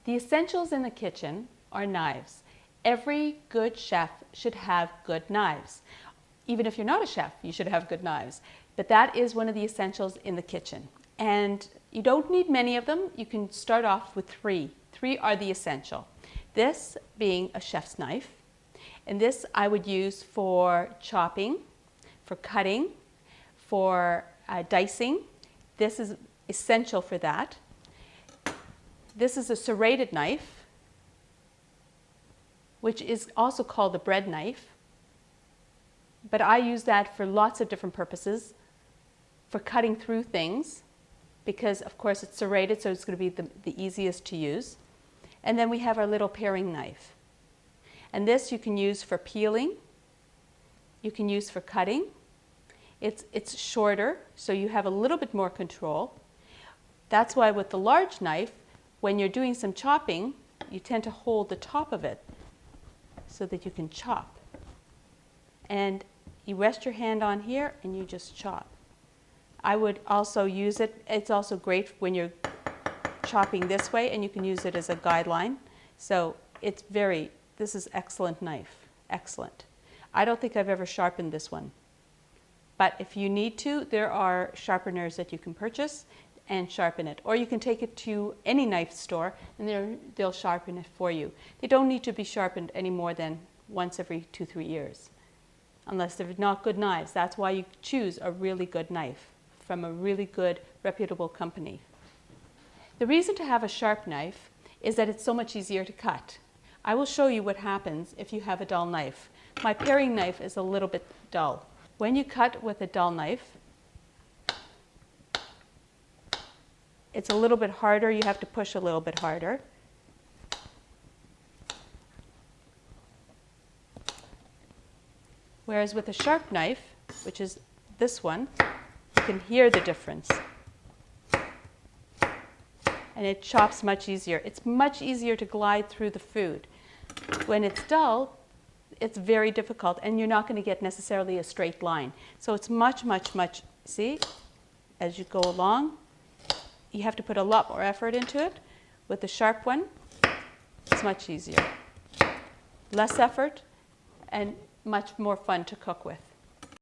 The essentials in the kitchen are knives. Every good chef should have good knives. Even if you're not a chef, you should have good knives. But that is one of the essentials in the kitchen. And you don't need many of them. You can start off with three. Three are the essential. This being a chef's knife. And this I would use for chopping, for cutting, for dicing. This is essential for that. This is a serrated knife, which is also called a bread knife. But I use that for lots of different purposes. For cutting through things, because of course it's serrated, so it's going to be the easiest to use. And then we have our little paring knife. And this you can use for peeling. You can use for cutting. It's shorter, so you have a little bit more control. That's why with the large knife, when you're doing some chopping, you tend to hold the top of it so that you can chop. And you rest your hand on here and you just chop. I would also use it, it's also great when you're chopping this way, and you can use it as a guideline. So this is excellent knife, excellent. I don't think I've ever sharpened this one. But if you need to, there are sharpeners that you can purchase and sharpen it. Or you can take it to any knife store and they'll sharpen it for you. They don't need to be sharpened any more than once every 2-3 years, unless they're not good knives. That's why you choose a really good knife from a really good, reputable company. The reason to have a sharp knife is that it's so much easier to cut. I will show you what happens if you have a dull knife. My paring knife is a little bit dull. When you cut with a dull knife, it's a little bit harder. You have to push a little bit harder. Whereas with a sharp knife, which is this one, you can hear the difference. And it chops much easier. It's much easier to glide through the food. When it's dull, it's very difficult, and you're not going to get necessarily a straight line. So it's much, see, as you go along, you have to put a lot more effort into it. With the sharp one, it's much easier. Less effort and much more fun to cook with.